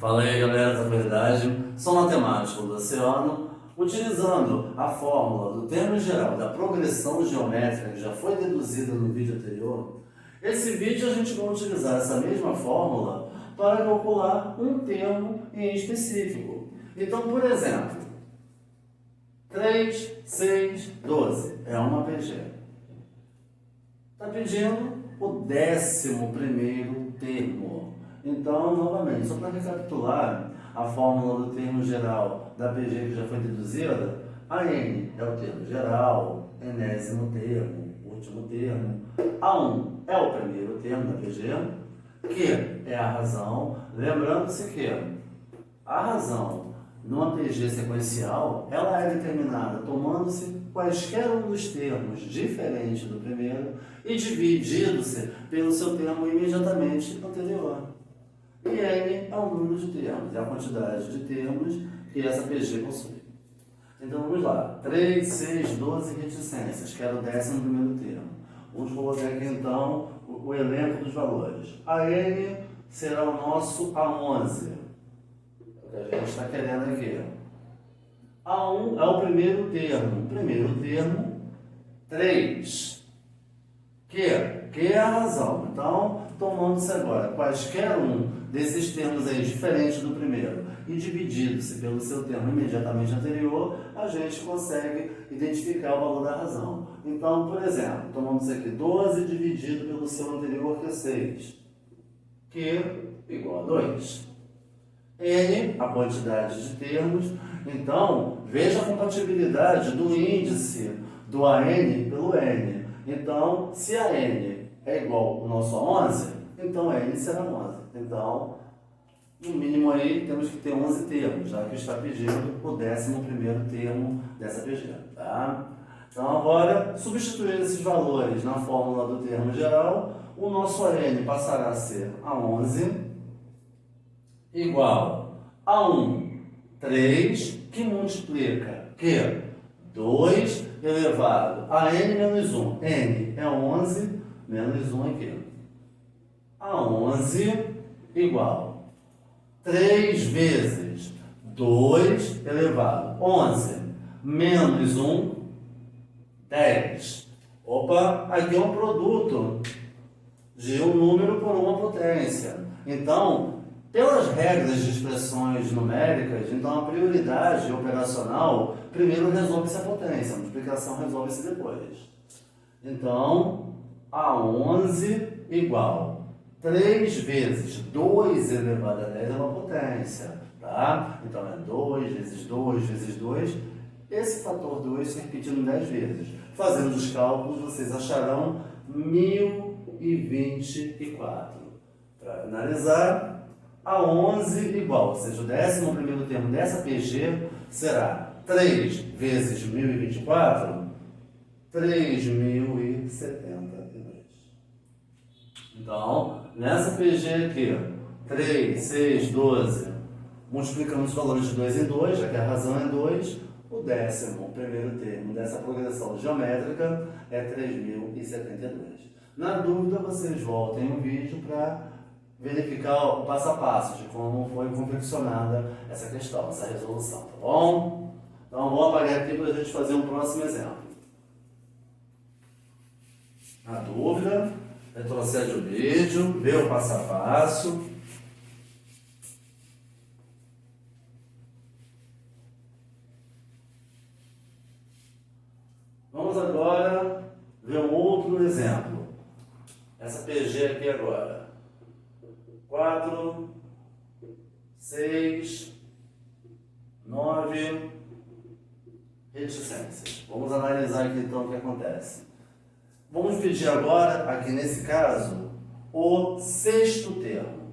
Fala aí, galera, tranquilidade? Sou matemático do Oceano, utilizando a fórmula do termo geral da progressão geométrica que já foi deduzida no vídeo anterior. Esse vídeo a gente vai utilizar essa mesma fórmula para calcular um termo em específico. Então, por exemplo, 3, 6, 12 é uma PG. Está pedindo o 11º termo. Então, novamente, só para recapitular a fórmula do termo geral da PG que já foi deduzida, a N é o termo geral, enésimo termo, último termo, A1 é o primeiro termo da PG, Q é a razão, lembrando-se que a razão numa PG sequencial, ela é determinada tomando-se quaisquer um dos termos diferentes do primeiro e dividido-se pelo seu termo imediatamente anterior. E N é o número de termos, é a quantidade de termos que essa PG possui. Então vamos lá, 3, 6, 12 reticências, que era o 11º termo. Vamos colocar aqui então o elenco dos valores. A N será o nosso A11, que a gente está querendo aqui. A1 é o primeiro termo, 3. Que é a razão. Então, tomando-se agora quaisquer um desses termos aí diferentes do primeiro e dividido-se pelo seu termo imediatamente anterior, a gente consegue identificar o valor da razão. Então, por exemplo, tomamos aqui 12 dividido pelo seu anterior, que é 6, que igual a 2. N, a quantidade de termos. Então, veja a compatibilidade do índice do AN pelo N. Então, se a N é igual ao nosso a 11, então a N será 11. Então, no mínimo aí, temos que ter 11 termos, já que está pedindo o 11º termo dessa PG. Tá? Então, agora, substituindo esses valores na fórmula do termo geral, o nosso AN passará a ser a 11 igual a 1, 3, que multiplica que 2 elevado a n menos 1. N é 11 menos 1 aqui. A 11 igual 3 vezes 2 elevado a 11 menos 1, 10. Opa, aqui é um produto de um número por uma potência. Então, pelas regras de expressões numéricas, então a prioridade operacional primeiro resolve-se a potência, a multiplicação resolve-se depois. Então, A11 igual 3 vezes 2 elevado a 10 é uma potência, tá? Então é 2 vezes 2 vezes 2, esse fator 2 se repetindo 10 vezes. Fazendo os cálculos, vocês acharão 1024. Para finalizar, A11 igual, ou seja, o 11º termo dessa PG será 3 vezes 1024, 3072. Então, nessa PG aqui, 3, 6, 12, multiplicamos os valores de 2 em 2, já que a razão é 2, o 11º termo dessa progressão geométrica é 3072. Na dúvida, vocês voltem o vídeo para verificar o passo a passo de como foi confeccionada essa questão, essa resolução, tá bom? Então, vou apagar aqui para a gente fazer um próximo exemplo. Na dúvida, retrocede o vídeo, vê o passo a passo. Vamos agora ver um outro exemplo. Essa PG aqui agora. 4, 6, 9 reticências. Vamos analisar aqui então o que acontece. Vamos pedir agora, aqui nesse caso, o 6º termo.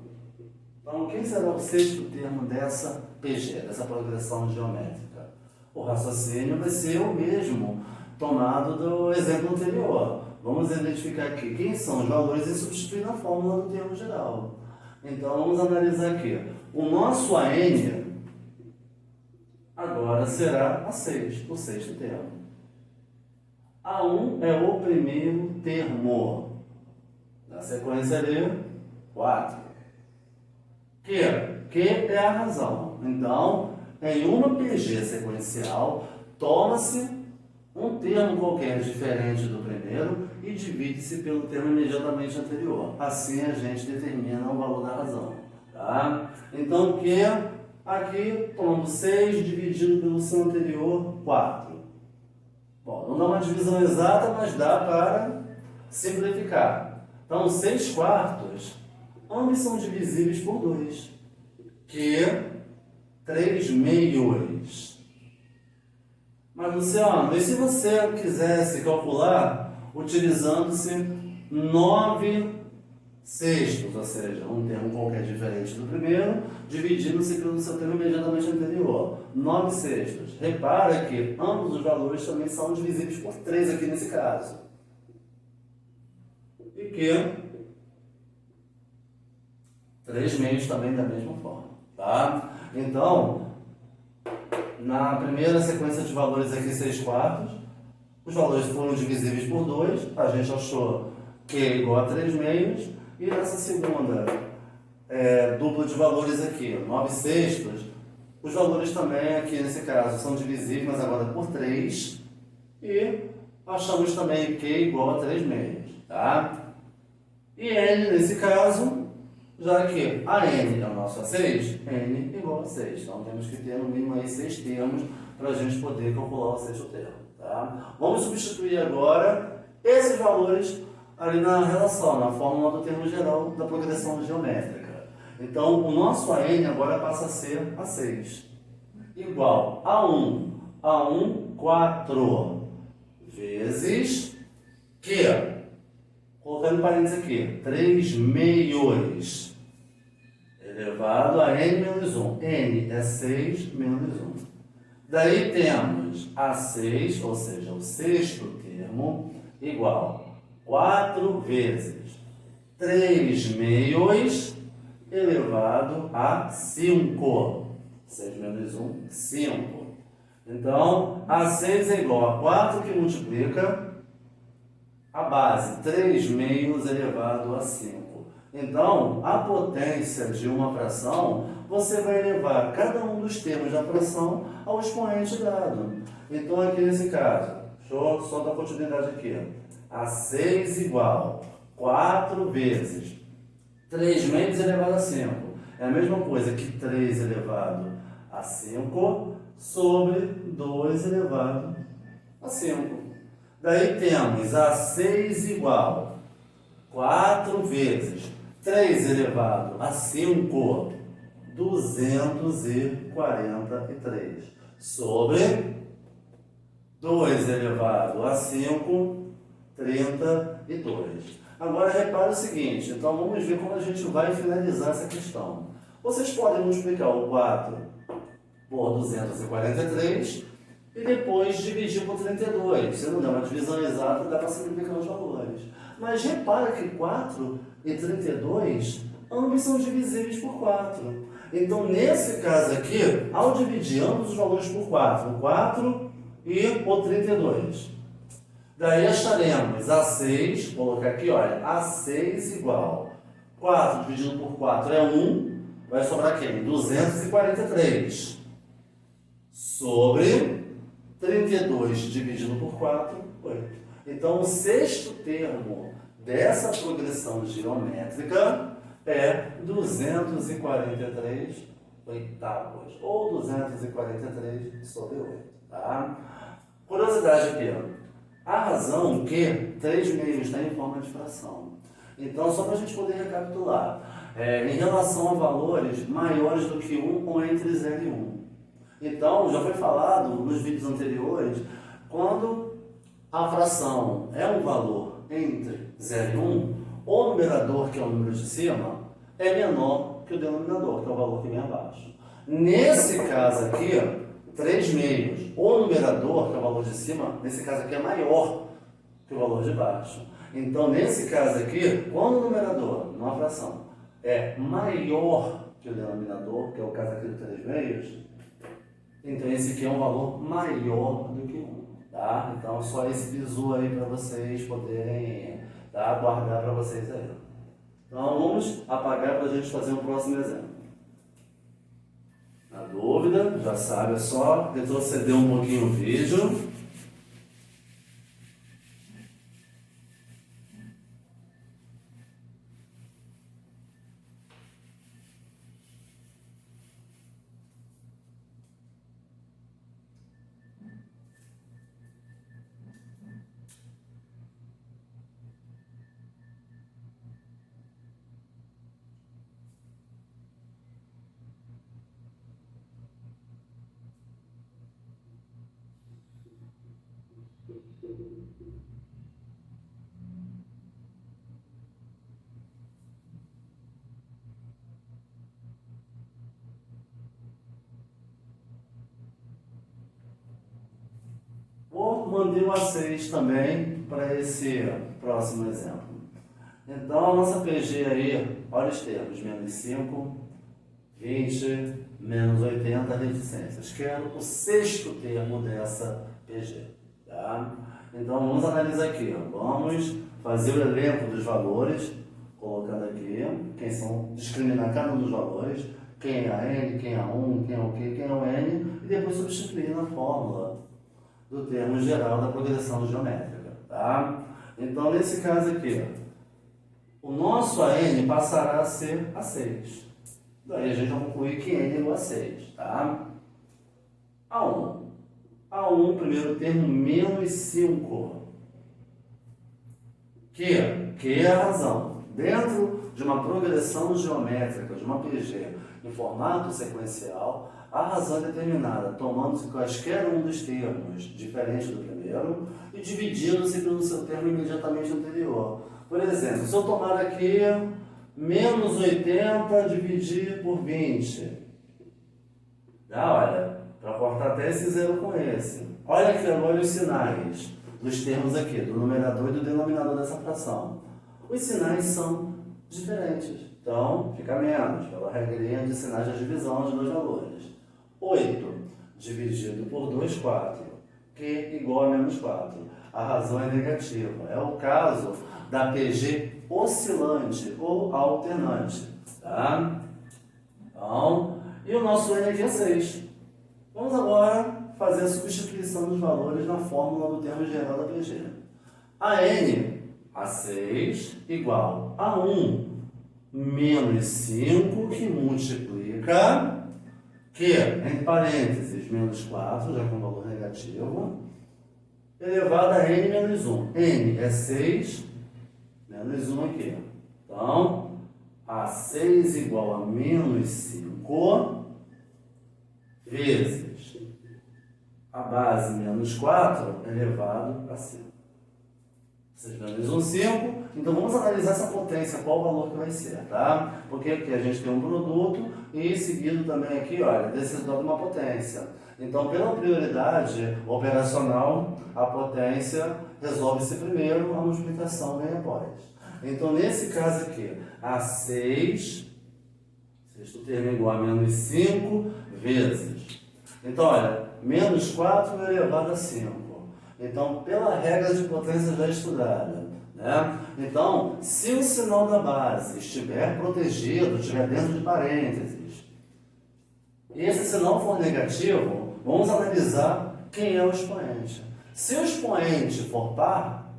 Então, quem será o 6º termo dessa PG, dessa progressão geométrica? O raciocínio vai ser o mesmo tomado do exemplo anterior. Vamos identificar aqui quem são os valores e substituir na fórmula do termo geral. Então, vamos analisar aqui. O nosso AN agora será a 6, o 6º termo. A1 é o primeiro termo. Na sequência ali, 4. Que Q é a razão. Então, em uma PG sequencial, toma-se um termo qualquer diferente do primeiro e divide-se pelo termo imediatamente anterior. Assim a gente determina o valor da razão. Tá? Então, Q, aqui, tomando 6 dividido pelo seu anterior, 4. Bom, não dá uma divisão exata, mas dá para simplificar. Então, 6 quartos, ambos são divisíveis por 2. Q, 3 meios. Mas, Luciano, e se você quisesse calcular utilizando-se 9 sextos, ou seja, um termo qualquer diferente do primeiro, dividindo-se pelo seu termo imediatamente anterior. 9 sextos. Repara que ambos os valores também são divisíveis por 3 aqui nesse caso. E que 3 meios também da mesma forma. Tá? Então, na primeira sequência de valores aqui, 6 quartos, os valores foram divisíveis por 2, a gente achou Q igual a 3 meios, e nessa segunda dupla de valores aqui, 9 sextos, os valores também aqui nesse caso são divisíveis, mas agora por 3, e achamos também Q igual a 3 meios, tá? E N nesse caso, já que a N é o nosso A6, N igual a 6. Então temos que ter no mínimo aí 6 termos para a gente poder calcular o sexto termo. Tá? Vamos substituir agora esses valores ali na relação, na fórmula do termo geral da progressão geométrica. Então o nosso AN agora passa a ser A6, igual A1, 4 vezes Q, colocando parênteses aqui, 3 meios, elevado a n menos 1. n é 6 menos 1. Daí temos A6, ou seja, o sexto termo, igual 4 vezes 3 meios elevado a 5. 6 menos 1, 5. Então, A6 é igual a 4 que multiplica a base 3 meios elevado a 5. Então, a potência de uma fração, você vai elevar cada um dos termos da fração ao expoente dado. Então, aqui nesse caso, deixa eu só dar continuidade aqui. A6 igual 4 vezes 3 meios elevado a 5. É a mesma coisa que 3 elevado a 5 sobre 2 elevado a 5. Daí temos A6 igual 4 vezes 3 elevado a 5, 243, sobre 2 elevado a 5, 32. Agora repare o seguinte, então vamos ver como a gente vai finalizar essa questão. Vocês podem multiplicar o 4 por 243 e depois dividir por 32. Se não der uma divisão exata, dá para simplificar os valores. Mas repara que 4 e 32, ambos são divisíveis por 4. Então, nesse caso aqui, ao dividir ambos os valores por 4, o 4 e o 32, daí acharemos A6, vou colocar aqui, olha, A6 igual 4 dividido por 4 é 1, vai sobrar quem? 243, sobre 32 dividido por 4, 8. Então, o sexto termo dessa progressão geométrica é 243 oitavos, ou 243 sobre 8. Tá? Curiosidade aqui, ó. A razão que 3 meios está em forma de fração. Então, só para a gente poder recapitular, em relação a valores maiores do que 1 ou entre 0 e 1. Então, já foi falado nos vídeos anteriores, quando a fração é um valor entre 0 e 1, o numerador, que é o número de cima, é menor que o denominador, que é o valor que vem abaixo. Nesse caso aqui, 3 meios, o numerador, que é o valor de cima, nesse caso aqui é maior que o valor de baixo. Então, nesse caso aqui, quando o numerador, numa fração, é maior que o denominador, que é o caso aqui do 3 meios, então esse aqui é um valor maior do que 1. Tá? Então, só esse bizu aí para vocês poderem guardar para vocês aí. Então, vamos apagar para a gente fazer um próximo exemplo. dúvida, já sabe, é só retroceder um pouquinho o vídeo. Vou mandar o A6 também para esse próximo exemplo. Então, a nossa PG aí, olha os termos, menos 5, 20, menos 80, reticências. Quero o sexto termo dessa PG. Tá? Então, vamos analisar aqui. Ó. Vamos fazer o elenco dos valores, colocando aqui, quem são, discriminar cada um dos valores, quem é a N, quem é a 1, quem é o Q, quem é o N, e depois substituir na fórmula do termo geral da progressão geométrica. Tá? Então, nesse caso aqui, o nosso AN passará a ser A6. Daí a gente vai concluir que N é igual a 6. Tá? A1. A1, primeiro termo, menos 5. Que é a razão. Dentro de uma progressão geométrica, de uma PG, em formato sequencial, a razão é determinada tomando-se quaisquer um dos termos diferente do primeiro e dividindo-se pelo seu termo imediatamente anterior. Por exemplo, se eu tomar aqui menos 80 dividir por 20, olha, para cortar até esse zero com esse. Olha aqui agora os sinais dos termos aqui, do numerador e do denominador dessa fração. Os sinais são diferentes, então fica menos, pela regrinha de sinais de divisão de dois valores. 8 dividido por 2, 4, que é igual a menos 4. A razão é negativa. É o caso da PG oscilante ou alternante. Tá? Então, e o nosso N aqui é 6. Vamos agora fazer a substituição dos valores na fórmula do termo geral da PG. A N, A6, igual a 1 menos 5, que multiplica, que, entre parênteses, menos 4, já com valor negativo, elevado a N menos 1. N é 6, menos 1 aqui. Então, A6 igual a menos 5, vezes a base menos 4 elevado a 5. 6 menos 1, 5. Então, vamos analisar essa potência, qual o valor que vai ser, tá? Porque aqui a gente tem um produto e seguido também aqui, olha, decisor de uma potência. Então, pela prioridade operacional, a potência resolve-se primeiro, a multiplicação vem após. Então, nesse caso aqui, A6, sexto termo igual a menos 5, vezes. Então, olha, menos 4 elevado a 5. Então, pela regra de potência já estudada, né? Então, se o sinal da base estiver protegido, estiver dentro de parênteses, e esse sinal for negativo, vamos analisar quem é o expoente. Se o expoente for par,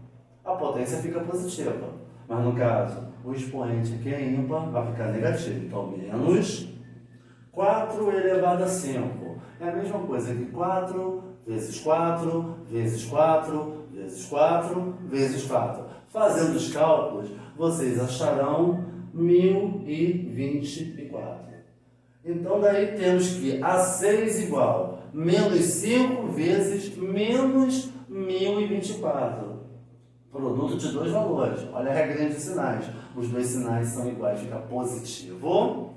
a potência fica positiva. Mas no caso, o expoente aqui é ímpar, vai ficar negativo. Então, menos 4 elevado a 5. É a mesma coisa que 4 vezes 4, vezes 4, vezes 4, vezes 4. Fazendo os cálculos, vocês acharão 1024. Então, daí temos que A6 igual menos 5 vezes menos 1024. Produto de dois valores. Olha a regra de sinais. Os dois sinais são iguais, fica positivo.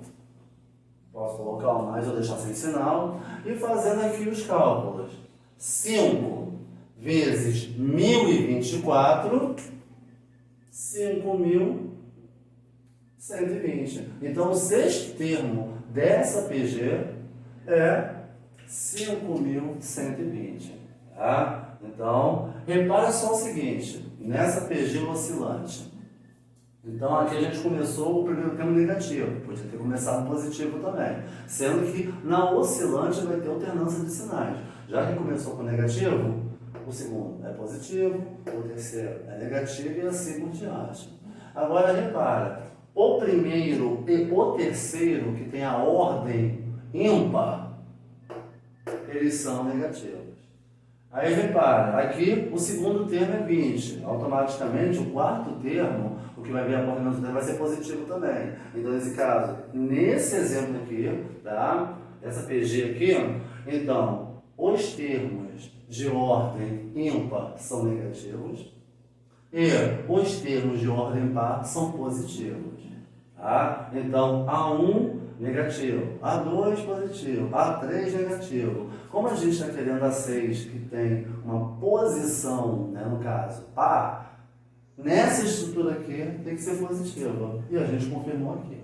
Posso colocar o mais ou deixar sem sinal. E fazendo aqui os cálculos. 5 vezes 1024, 5.120. Então, o sexto termo dessa PG é 5.120. Tá? Então, repara só o seguinte, nessa PG oscilante, Então aqui a gente começou o primeiro termo negativo, podia ter começado positivo também, sendo que na oscilante vai ter alternância de sinais. Já que começou com negativo, o segundo é positivo, o terceiro é negativo e assim por diante. Agora repara, o primeiro e o terceiro, que tem a ordem ímpar, eles são negativos. Aí repara, aqui o segundo termo é 20, automaticamente o quarto termo, o que vai vir a coordenada vai ser positivo também. Então nesse caso, nesse exemplo aqui, tá? Essa PG aqui, então, os termos de ordem ímpar são negativos e os termos de ordem par são positivos. Tá? Então, A1 negativo, A2 positivo, A3 negativo. Como a gente está querendo A6, que tem uma posição, né, no caso, par, nessa estrutura aqui tem que ser positiva. E a gente confirmou aqui.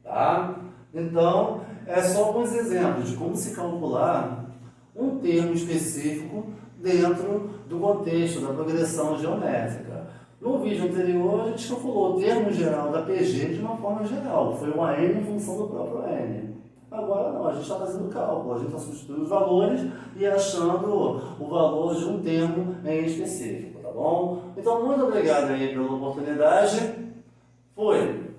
Tá? Então, é só alguns exemplos de como se calcular um termo específico dentro do contexto da progressão geométrica. No vídeo anterior, a gente calculou o termo geral da PG de uma forma geral. Foi uma N em função do próprio N. Agora não, a gente está fazendo cálculo, a gente está substituindo os valores e achando o valor de um termo em específico, tá bom? Então, muito obrigado aí pela oportunidade. Foi!